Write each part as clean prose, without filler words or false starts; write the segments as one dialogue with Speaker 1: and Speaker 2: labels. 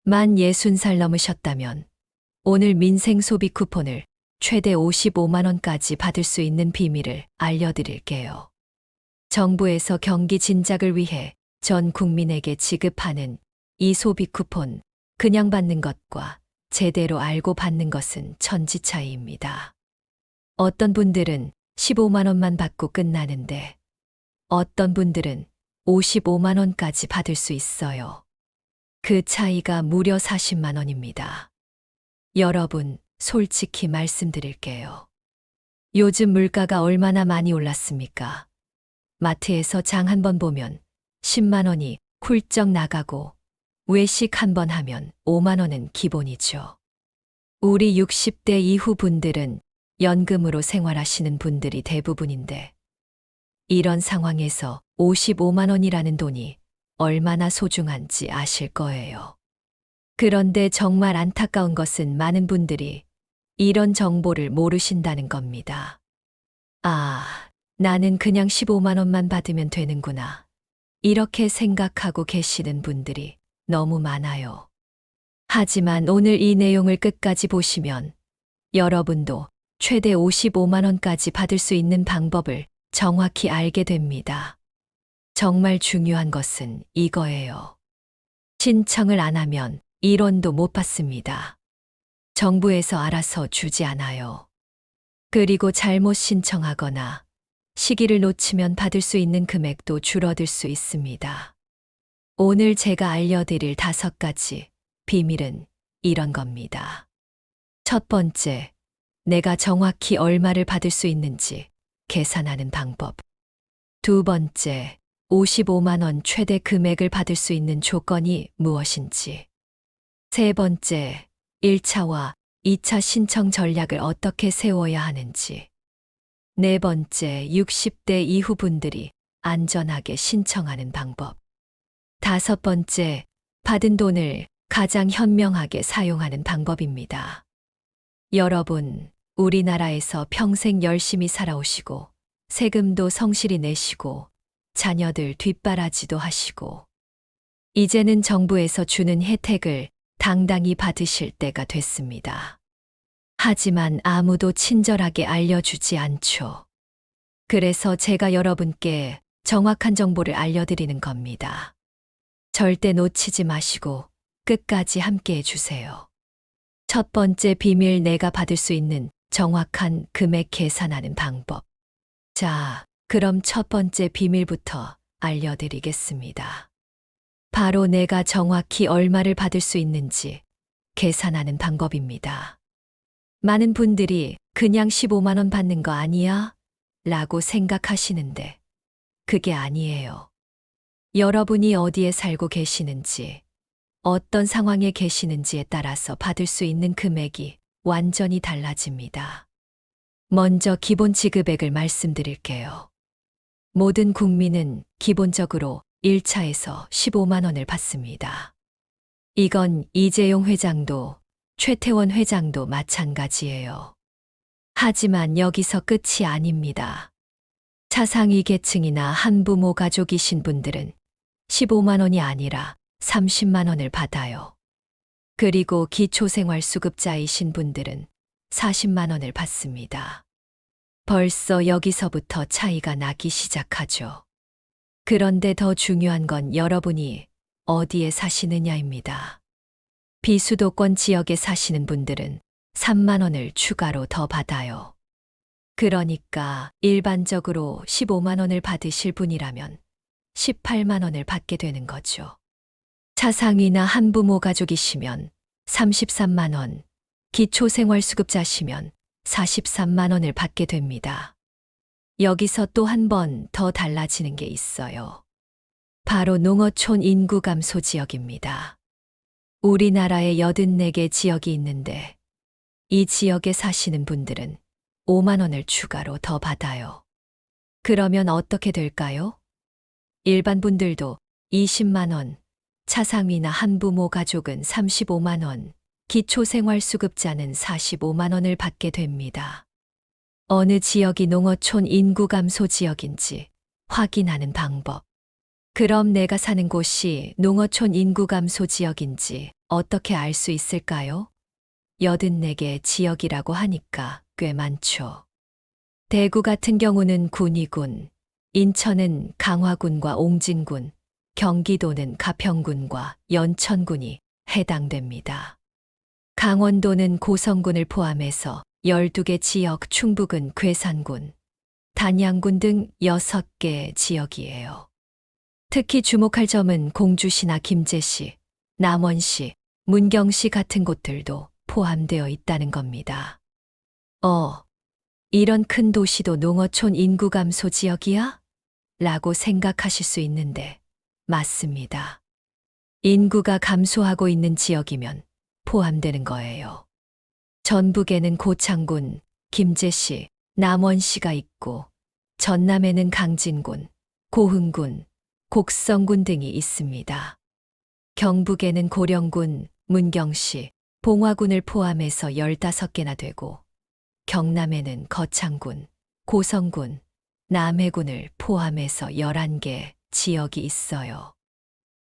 Speaker 1: 만 60살 넘으셨다면 오늘 민생 소비 쿠폰을 최대 55만 원까지 받을 수 있는 비밀을 알려드릴게요. 정부에서 경기 진작을 위해 전 국민에게 지급하는 이 소비 쿠폰, 그냥 받는 것과 제대로 알고 받는 것은 천지 차이입니다. 어떤 분들은 15만 원만 받고 끝나는데 어떤 분들은 55만 원까지 받을 수 있어요. 그 차이가 무려 40만 원입니다. 여러분, 솔직히 말씀드릴게요. 요즘 물가가 얼마나 많이 올랐습니까? 마트에서 장 한 번 보면 10만 원이 훌쩍 나가고 외식 한 번 하면 5만 원은 기본이죠. 우리 60대 이후 분들은 연금으로 생활하시는 분들이 대부분인데 이런 상황에서 55만 원이라는 돈이 얼마나 소중한지 아실 거예요. 그런데 정말 안타까운 것은 많은 분들이 이런 정보를 모르신다는 겁니다. 아, 나는 그냥 15만 원만 받으면 되는구나. 이렇게 생각하고 계시는 분들이 너무 많아요. 하지만 오늘 이 내용을 끝까지 보시면 여러분도 최대 55만 원까지 받을 수 있는 방법을 정확히 알게 됩니다. 정말 중요한 것은 이거예요. 신청을 안 하면 1원도 못 받습니다. 정부에서 알아서 주지 않아요. 그리고 잘못 신청하거나 시기를 놓치면 받을 수 있는 금액도 줄어들 수 있습니다. 오늘 제가 알려드릴 5가지 비밀은 이런 겁니다. 첫 번째, 내가 정확히 얼마를 받을 수 있는지 계산하는 방법. 두 번째, 55만 원 최대 금액을 받을 수 있는 조건이 무엇인지. 세 번째, 1차와 2차 신청 전략을 어떻게 세워야 하는지. 네 번째, 60대 이후 분들이 안전하게 신청하는 방법. 다섯 번째, 받은 돈을 가장 현명하게 사용하는 방법입니다. 여러분, 우리나라에서 평생 열심히 살아오시고, 세금도 성실히 내시고, 자녀들 뒷바라지도 하시고, 이제는 정부에서 주는 혜택을 당당히 받으실 때가 됐습니다. 하지만 아무도 친절하게 알려주지 않죠. 그래서 제가 여러분께 정확한 정보를 알려드리는 겁니다. 절대 놓치지 마시고 끝까지 함께 해주세요. 첫 번째 비밀, 내가 받을 수 있는 정확한 금액 계산하는 방법. 자, 그럼 첫 번째 비밀부터 알려드리겠습니다. 바로 내가 정확히 얼마를 받을 수 있는지 계산하는 방법입니다. 많은 분들이 그냥 15만 원 받는 거 아니야? 라고 생각하시는데 그게 아니에요. 여러분이 어디에 살고 계시는지, 어떤 상황에 계시는지에 따라서 받을 수 있는 금액이 완전히 달라집니다. 먼저 기본 지급액을 말씀드릴게요. 모든 국민은 기본적으로 1차에서 15만 원을 받습니다. 이건 이재용 회장도 최태원 회장도 마찬가지예요. 하지만 여기서 끝이 아닙니다. 차상위 계층이나 한부모 가족이신 분들은 15만 원이 아니라 30만 원을 받아요. 그리고 기초생활수급자이신 분들은 40만 원을 받습니다. 벌써 여기서부터 차이가 나기 시작하죠. 그런데 더 중요한 건 여러분이 어디에 사시느냐입니다. 비수도권 지역에 사시는 분들은 3만 원을 추가로 더 받아요. 그러니까 일반적으로 15만 원을 받으실 분이라면 18만 원을 받게 되는 거죠. 차상위나 한부모 가족이시면 33만 원, 기초생활수급자시면 43만 원을 받게 됩니다. 여기서 또 한 번 더 달라지는 게 있어요. 바로 농어촌 인구 감소 지역입니다. 우리나라에 84개 지역이 있는데 이 지역에 사시는 분들은 5만 원을 추가로 더 받아요. 그러면 어떻게 될까요? 일반 분들도 20만 원, 차상위나 한부모 가족은 35만 원, 기초생활수급자는 45만 원을 받게 됩니다. 어느 지역이 농어촌 인구 감소 지역인지 확인하는 방법. 그럼 내가 사는 곳이 농어촌 인구 감소 지역인지 어떻게 알 수 있을까요? 84개 지역이라고 하니까 꽤 많죠. 대구 같은 경우는 군위군, 인천은 강화군과 옹진군, 경기도는 가평군과 연천군이 해당됩니다. 강원도는 고성군을 포함해서 12개 지역, 충북은 괴산군, 단양군 등 6개 지역이에요. 특히 주목할 점은 공주시나 김제시, 남원시, 문경시 같은 곳들도 포함되어 있다는 겁니다. 이런 큰 도시도 농어촌 인구 감소 지역이야? 라고 생각하실 수 있는데, 맞습니다. 인구가 감소하고 있는 지역이면 포함되는 거예요. 전북에는 고창군, 김제시, 남원시가 있고, 전남에는 강진군, 고흥군, 곡성군 등이 있습니다. 경북에는 고령군, 문경시, 봉화군을 포함해서 15개나 되고, 경남에는 거창군, 고성군, 남해군을 포함해서 11개 지역이 있어요.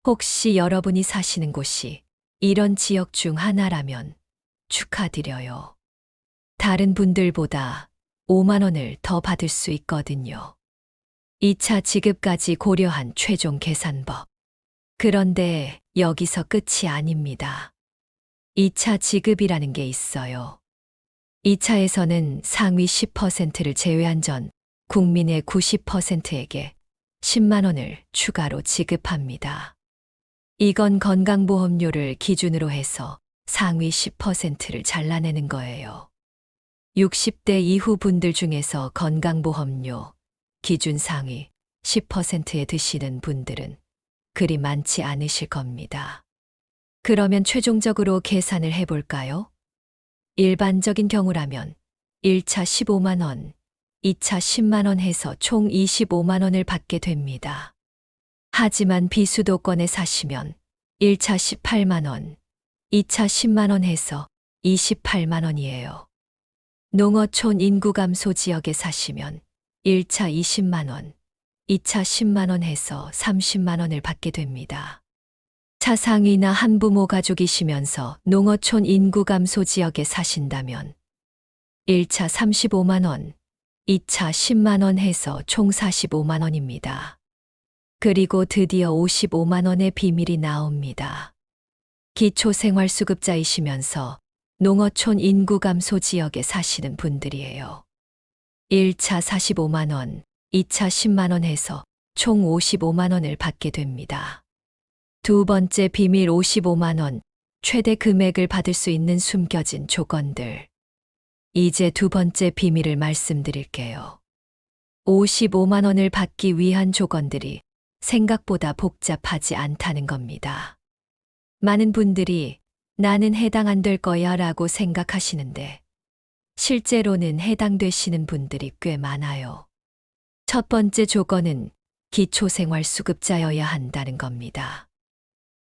Speaker 1: 혹시 여러분이 사시는 곳이 이런 지역 중 하나라면 축하드려요. 다른 분들보다 5만 원을 더 받을 수 있거든요. 2차 지급까지 고려한 최종 계산법. 그런데 여기서 끝이 아닙니다. 2차 지급이라는 게 있어요. 2차에서는 상위 10%를 제외한 전 국민의 90%에게 10만 원을 추가로 지급합니다. 이건 건강보험료를 기준으로 해서 상위 10%를 잘라내는 거예요. 60대 이후 분들 중에서 건강보험료 기준 상위 10%에 드시는 분들은 그리 많지 않으실 겁니다. 그러면 최종적으로 계산을 해볼까요? 일반적인 경우라면 1차 15만 원, 2차 10만 원 해서 총 25만 원을 받게 됩니다. 하지만 비수도권에 사시면 1차 18만 원, 2차 10만 원 해서 28만 원이에요. 농어촌 인구 감소 지역에 사시면 1차 20만 원, 2차 10만 원 해서 30만 원을 받게 됩니다. 차상위나 한부모 가족이시면서 농어촌 인구 감소 지역에 사신다면 1차 35만 원, 2차 10만 원 해서 총 45만 원입니다. 그리고 드디어 55만 원의 비밀이 나옵니다. 기초생활수급자이시면서 농어촌 인구 감소 지역에 사시는 분들이에요. 1차 45만 원, 2차 10만 원 해서 총 55만 원을 받게 됩니다. 두 번째 비밀 55만 원, 최대 금액을 받을 수 있는 숨겨진 조건들. 이제 두 번째 비밀을 말씀드릴게요. 55만 원을 받기 위한 조건들이 생각보다 복잡하지 않다는 겁니다. 많은 분들이 나는 해당 안 될 거야 라고 생각하시는데 실제로는 해당되시는 분들이 꽤 많아요. 첫 번째 조건은 기초생활수급자여야 한다는 겁니다.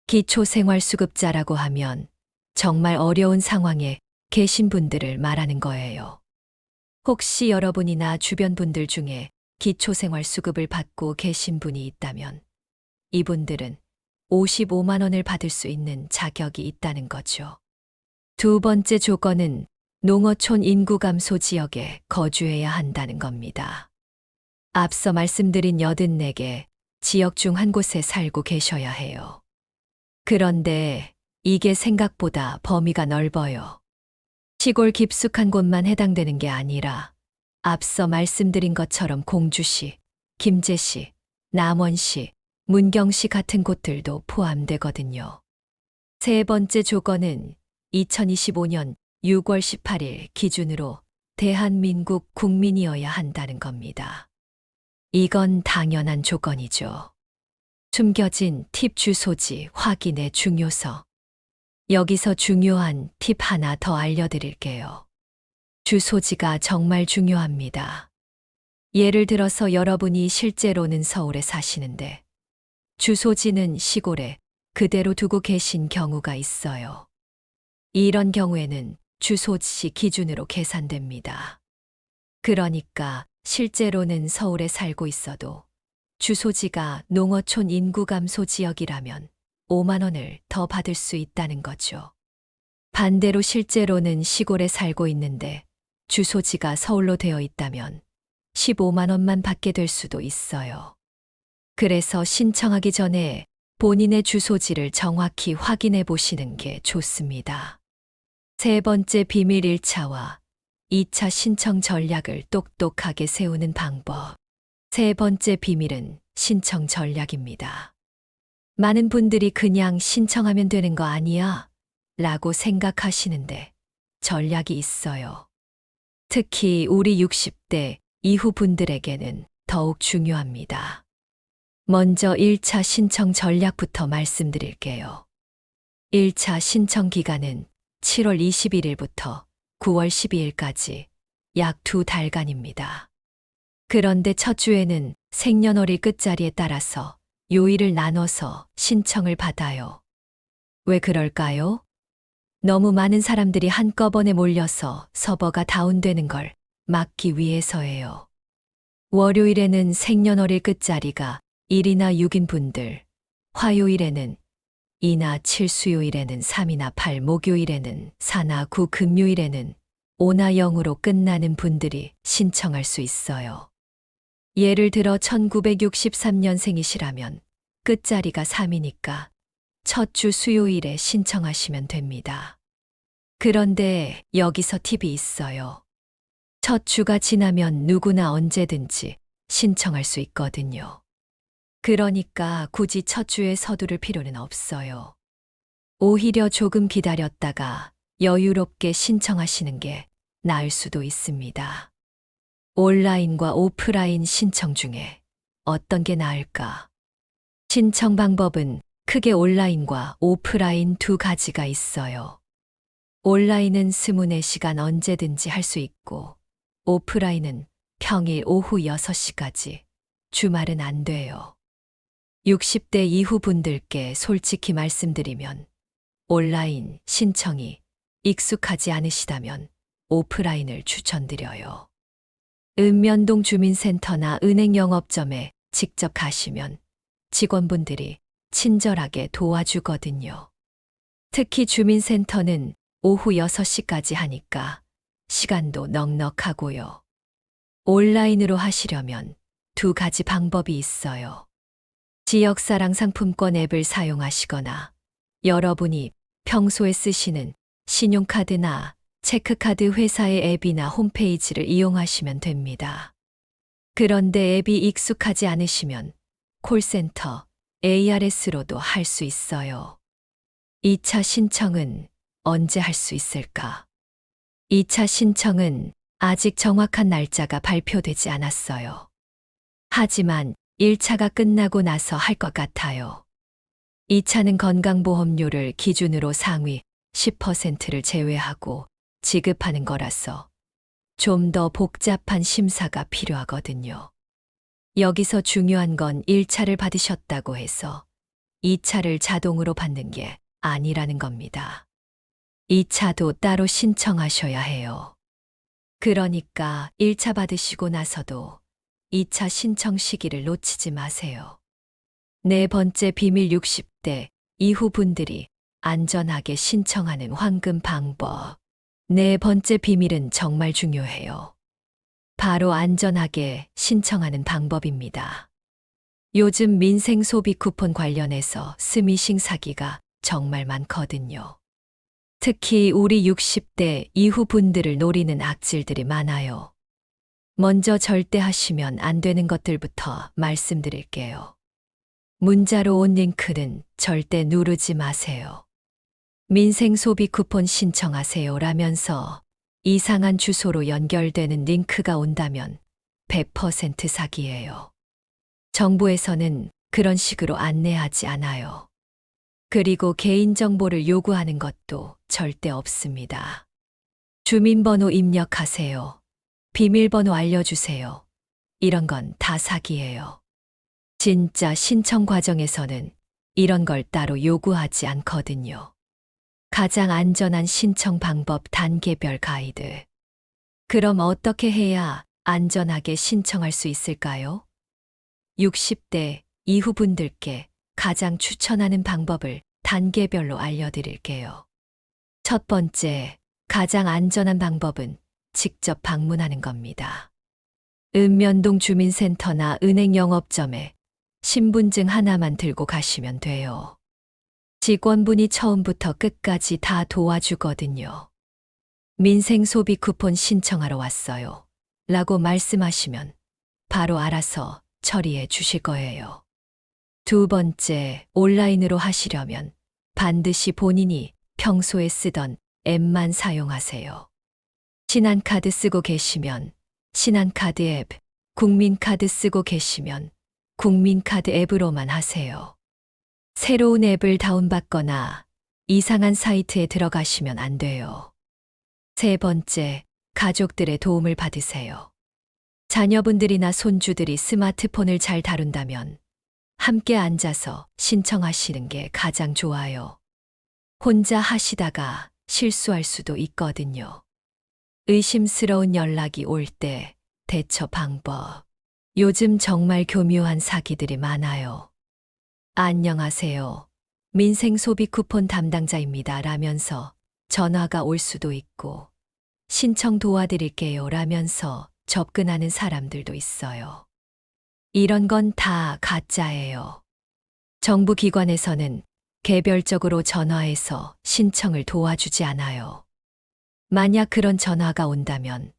Speaker 1: 기초생활수급자라고 하면 정말 어려운 상황에 계신 분들을 말하는 거예요. 혹시 여러분이나 주변 분들 중에 기초생활수급을 받고 계신 분이 있다면 이분들은 55만 원을 받을 수 있는 자격이 있다는 거죠. 두 번째 조건은 농어촌 인구 감소 지역에 거주해야 한다는 겁니다. 앞서 말씀드린 84개 지역 중 한 곳에 살고 계셔야 해요. 그런데 이게 생각보다 범위가 넓어요. 시골 깊숙한 곳만 해당되는 게 아니라 앞서 말씀드린 것처럼 공주시, 김제시, 남원시, 문경시 같은 곳들도 포함되거든요. 세 번째 조건은 2025년 6월 18일 기준으로 대한민국 국민이어야 한다는 겁니다. 이건 당연한 조건이죠. 숨겨진 팁 주소지 확인의 중요성. 여기서 중요한 팁 하나 더 알려드릴게요. 주소지가 정말 중요합니다. 예를 들어서 여러분이 실제로는 서울에 사시는데 주소지는 시골에 그대로 두고 계신 경우가 있어요. 이런 경우에는 주소지 기준으로 계산됩니다. 그러니까 실제로는 서울에 살고 있어도 주소지가 농어촌 인구 감소 지역이라면 5만 원을 더 받을 수 있다는 거죠. 반대로 실제로는 시골에 살고 있는데 주소지가 서울로 되어 있다면 15만 원만 받게 될 수도 있어요. 그래서 신청하기 전에 본인의 주소지를 정확히 확인해 보시는 게 좋습니다. 세 번째 비밀 1차와 2차 신청 전략을 똑똑하게 세우는 방법. 세 번째 비밀은 신청 전략입니다. 많은 분들이 그냥 신청하면 되는 거 아니야? 라고 생각하시는데 전략이 있어요. 특히 우리 60대 이후 분들에게는 더욱 중요합니다. 먼저 1차 신청 전략부터 말씀드릴게요. 1차 신청 기간은 7월 21일부터 9월 12일까지 약 2달간입니다. 그런데 첫 주에는 생년월일 끝자리에 따라서 요일을 나눠서 신청을 받아요. 왜 그럴까요? 너무 많은 사람들이 한꺼번에 몰려서 서버가 다운되는 걸 막기 위해서예요. 월요일에는 생년월일 끝자리가 1이나 6인 분들, 화요일에는 2나 7, 수요일에는 3이나 8, 목요일에는 4나 9, 금요일에는 5나 0으로 끝나는 분들이 신청할 수 있어요. 예를 들어 1963년생이시라면 끝자리가 3이니까 첫 주 수요일에 신청하시면 됩니다. 그런데 여기서 팁이 있어요. 첫 주가 지나면 누구나 언제든지 신청할 수 있거든요. 그러니까 굳이 첫 주에 서두를 필요는 없어요. 오히려 조금 기다렸다가 여유롭게 신청하시는 게 나을 수도 있습니다. 온라인과 오프라인 신청 중에 어떤 게 나을까? 신청 방법은 크게 온라인과 오프라인 두 가지가 있어요. 온라인은 24시간 언제든지 할 수 있고, 오프라인은 평일 오후 6시까지, 주말은 안 돼요. 60대 이후 분들께 솔직히 말씀드리면 온라인 신청이 익숙하지 않으시다면 오프라인을 추천드려요. 읍면동 주민센터나 은행 영업점에 직접 가시면 직원분들이 친절하게 도와주거든요. 특히 주민센터는 오후 6시까지 하니까 시간도 넉넉하고요. 온라인으로 하시려면 두 가지 방법이 있어요. 지역사랑 상품권 앱을 사용하시거나 여러분이 평소에 쓰시는 신용카드나 체크카드 회사의 앱이나 홈페이지를 이용하시면 됩니다. 그런데 앱이 익숙하지 않으시면 콜센터 ARS로도 할 수 있어요. 2차 신청은 언제 할 수 있을까? 2차 신청은 아직 정확한 날짜가 발표되지 않았어요. 하지만 1차가 끝나고 나서 할 것 같아요. 2차는 건강보험료를 기준으로 상위 10%를 제외하고 지급하는 거라서 좀 더 복잡한 심사가 필요하거든요. 여기서 중요한 건 1차를 받으셨다고 해서 2차를 자동으로 받는 게 아니라는 겁니다. 2차도 따로 신청하셔야 해요. 그러니까 1차 받으시고 나서도 2차 신청 시기를 놓치지 마세요. 네 번째 비밀 60대 이후 분들이 안전하게 신청하는 황금 방법. 네 번째 비밀은 정말 중요해요. 바로 안전하게 신청하는 방법입니다. 요즘 민생 소비 쿠폰 관련해서 스미싱 사기가 정말 많거든요. 특히 우리 60대 이후 분들을 노리는 악질들이 많아요. 먼저 절대 하시면 안 되는 것들부터 말씀드릴게요. 문자로 온 링크는 절대 누르지 마세요. 민생 소비 쿠폰 신청하세요 라면서 이상한 주소로 연결되는 링크가 온다면 100% 사기예요. 정부에서는 그런 식으로 안내하지 않아요. 그리고 개인정보를 요구하는 것도 절대 없습니다. 주민번호 입력하세요. 비밀번호 알려주세요. 이런 건 다 사기예요. 진짜 신청 과정에서는 이런 걸 따로 요구하지 않거든요. 가장 안전한 신청 방법 단계별 가이드. 그럼 어떻게 해야 안전하게 신청할 수 있을까요? 60대 이후 분들께 가장 추천하는 방법을 단계별로 알려드릴게요. 첫 번째, 가장 안전한 방법은 직접 방문하는 겁니다. 읍면동 주민센터나 은행 영업점에 신분증 하나만 들고 가시면 돼요. 직원분이 처음부터 끝까지 다 도와주거든요. 민생 소비 쿠폰 신청하러 왔어요. 라고 말씀하시면 바로 알아서 처리해 주실 거예요. 두 번째, 온라인으로 하시려면 반드시 본인이 평소에 쓰던 앱만 사용하세요. 신한카드 쓰고 계시면 신한카드 앱, 국민카드 쓰고 계시면 국민카드 앱으로만 하세요. 새로운 앱을 다운받거나 이상한 사이트에 들어가시면 안 돼요. 세 번째, 가족들의 도움을 받으세요. 자녀분들이나 손주들이 스마트폰을 잘 다룬다면 함께 앉아서 신청하시는 게 가장 좋아요. 혼자 하시다가 실수할 수도 있거든요. 의심스러운 연락이 올 때 대처 방법. 요즘 정말 교묘한 사기들이 많아요. 안녕하세요. 민생 소비 쿠폰 담당자입니다. 라면서 전화가 올 수도 있고, 신청 도와드릴게요. 라면서 접근하는 사람들도 있어요. 이런 건 다 가짜예요. 정부 기관에서는 개별적으로 전화해서 신청을 도와주지 않아요. 만약 그런 전화가 온다면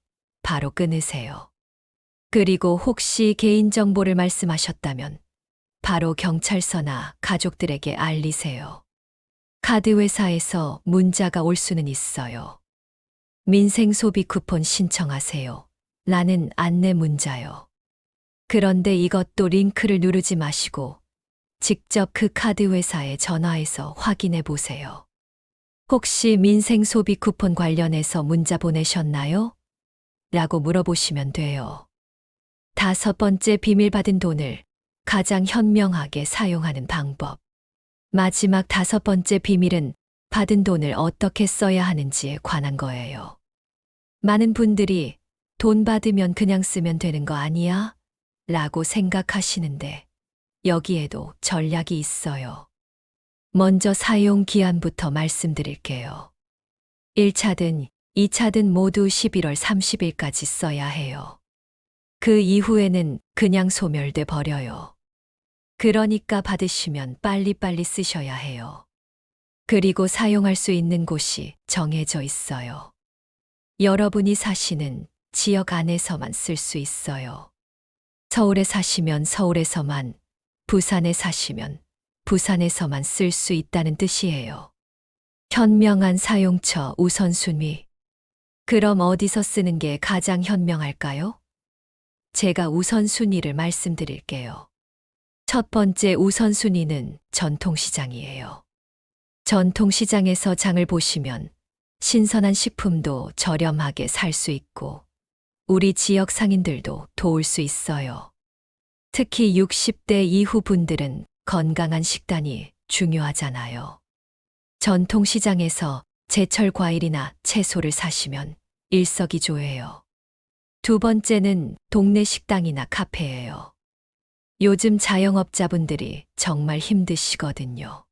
Speaker 1: 바로 끊으세요. 그리고 혹시 개인정보를 말씀하셨다면 바로 경찰서나 가족들에게 알리세요. 카드회사에서 문자가 올 수는 있어요. 민생 소비 쿠폰 신청하세요. 라는 안내 문자요. 그런데 이것도 링크를 누르지 마시고 직접 그 카드회사에 전화해서 확인해 보세요. 혹시 민생 소비 쿠폰 관련해서 문자 보내셨나요? 라고 물어보시면 돼요. 다섯 번째, 비밀 받은 돈을 가장 현명하게 사용하는 방법. 마지막 다섯 번째 비밀은 받은 돈을 어떻게 써야 하는지에 관한 거예요. 많은 분들이 돈 받으면 그냥 쓰면 되는 거 아니야? 라고 생각하시는데 여기에도 전략이 있어요. 먼저 사용 기한부터 말씀드릴게요. 1차든 2차든 모두 11월 30일까지 써야 해요. 그 이후에는 그냥 소멸돼 버려요. 그러니까 받으시면 빨리빨리 쓰셔야 해요. 그리고 사용할 수 있는 곳이 정해져 있어요. 여러분이 사시는 지역 안에서만 쓸 수 있어요. 서울에 사시면 서울에서만, 부산에 사시면 부산에서만 쓸 수 있다는 뜻이에요. 현명한 사용처 우선순위. 그럼 어디서 쓰는 게 가장 현명할까요? 제가 우선순위를 말씀드릴게요. 첫 번째 우선순위는 전통시장이에요. 전통시장에서 장을 보시면 신선한 식품도 저렴하게 살 수 있고 우리 지역 상인들도 도울 수 있어요. 특히 60대 이후 분들은 건강한 식단이 중요하잖아요. 전통시장에서 제철 과일이나 채소를 사시면 일석이조예요. 두 번째는 동네 식당이나 카페예요. 요즘 자영업자분들이 정말 힘드시거든요.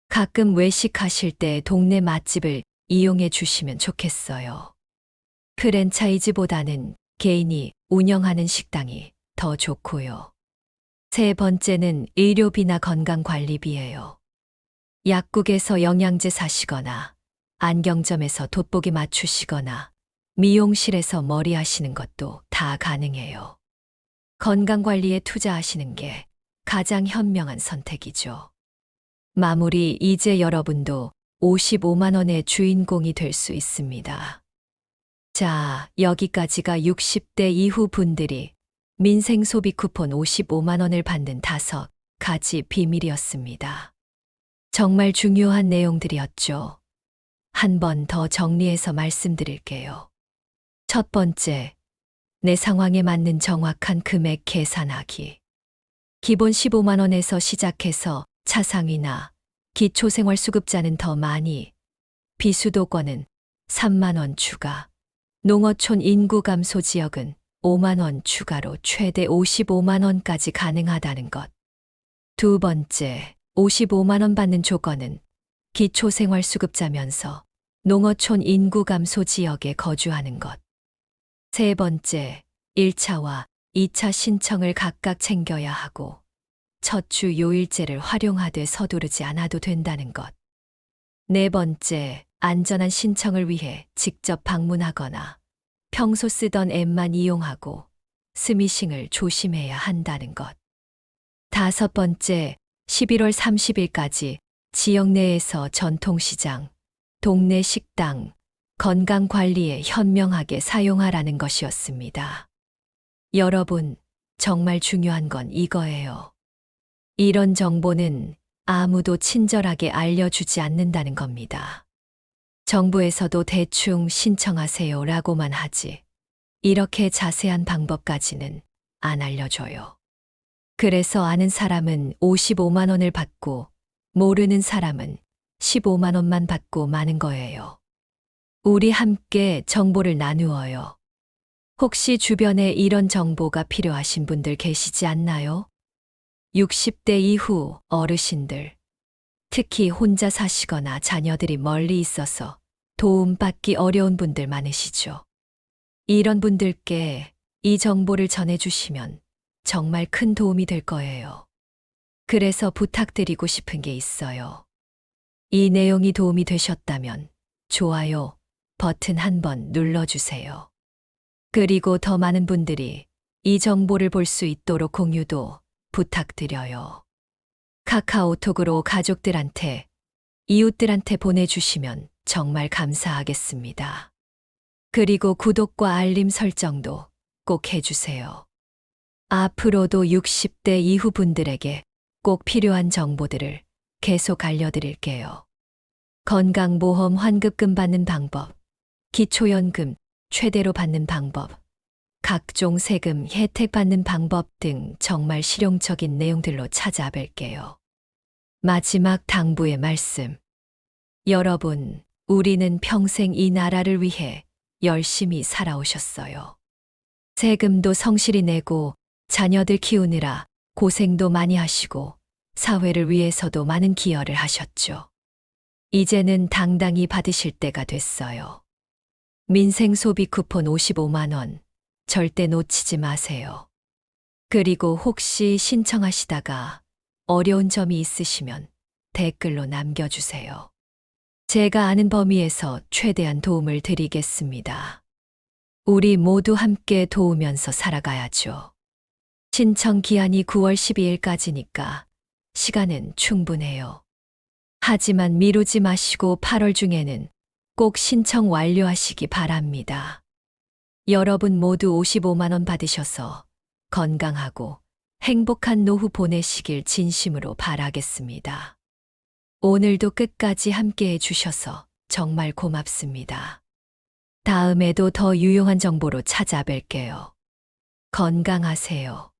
Speaker 1: 가끔 외식하실 때 동네 맛집을 이용해 주시면 좋겠어요. 프랜차이즈보다는 개인이 운영하는 식당이 더 좋고요. 세 번째는 의료비나 건강관리비예요. 약국에서 영양제 사시거나 안경점에서 돋보기 맞추시거나 미용실에서 머리 하시는 것도 다 가능해요. 건강관리에 투자하시는 게 가장 현명한 선택이죠. 마무리, 이제 여러분도 55만 원의 주인공이 될 수 있습니다. 자, 여기까지가 60대 이후 분들이 민생 소비 쿠폰 55만 원을 받는 5가지 비밀이었습니다. 정말 중요한 내용들이었죠. 한 번 더 정리해서 말씀드릴게요. 첫 번째, 내 상황에 맞는 정확한 금액 계산하기. 기본 15만 원에서 시작해서 차상위나 기초생활수급자는 더 많이, 비수도권은 3만 원 추가, 농어촌 인구 감소 지역은 5만 원 추가로 최대 55만 원까지 가능하다는 것. 두 번째, 55만 원 받는 조건은 기초생활수급자면서 농어촌 인구 감소 지역에 거주하는 것. 세 번째, 1차와 2차 신청을 각각 챙겨야 하고 첫 주 요일제를 활용하되 서두르지 않아도 된다는 것. 네 번째, 안전한 신청을 위해 직접 방문하거나 평소 쓰던 앱만 이용하고 스미싱을 조심해야 한다는 것. 다섯 번째, 11월 30일까지 지역 내에서 전통시장, 동네 식당, 건강관리에 현명하게 사용하라는 것이었습니다. 여러분, 정말 중요한 건 이거예요. 이런 정보는 아무도 친절하게 알려주지 않는다는 겁니다. 정부에서도 대충 신청하세요 라고만 하지, 이렇게 자세한 방법까지는 안 알려줘요. 그래서 아는 사람은 55만 원을 받고 모르는 사람은 15만 원만 받고 마는 거예요. 우리 함께 정보를 나누어요. 혹시 주변에 이런 정보가 필요하신 분들 계시지 않나요? 60대 이후 어르신들, 특히 혼자 사시거나 자녀들이 멀리 있어서 도움받기 어려운 분들 많으시죠? 이런 분들께 이 정보를 전해주시면 정말 큰 도움이 될 거예요. 그래서 부탁드리고 싶은 게 있어요. 이 내용이 도움이 되셨다면 좋아요 버튼 한번 눌러주세요. 그리고 더 많은 분들이 이 정보를 볼 수 있도록 공유도 부탁드려요. 카카오톡으로 가족들한테, 이웃들한테 보내주시면 정말 감사하겠습니다. 그리고 구독과 알림 설정도 꼭 해주세요. 앞으로도 60대 이후 분들에게 꼭 필요한 정보들을 계속 알려드릴게요. 건강보험 환급금 받는 방법, 기초연금 최대로 받는 방법, 각종 세금 혜택 받는 방법 등 정말 실용적인 내용들로 찾아뵐게요. 마지막 당부의 말씀. 여러분, 우리는 평생 이 나라를 위해 열심히 살아오셨어요. 세금도 성실히 내고 자녀들 키우느라 고생도 많이 하시고 사회를 위해서도 많은 기여를 하셨죠. 이제는 당당히 받으실 때가 됐어요. 민생 소비 쿠폰 55만 원 절대 놓치지 마세요. 그리고 혹시 신청하시다가 어려운 점이 있으시면 댓글로 남겨주세요. 제가 아는 범위에서 최대한 도움을 드리겠습니다. 우리 모두 함께 도우면서 살아가야죠. 신청 기한이 9월 12일까지니까 시간은 충분해요. 하지만 미루지 마시고 8월 중에는 꼭 신청 완료하시기 바랍니다. 여러분 모두 55만 원 받으셔서 건강하고 행복한 노후 보내시길 진심으로 바라겠습니다. 오늘도 끝까지 함께 해주셔서 정말 고맙습니다. 다음에도 더 유용한 정보로 찾아뵐게요. 건강하세요.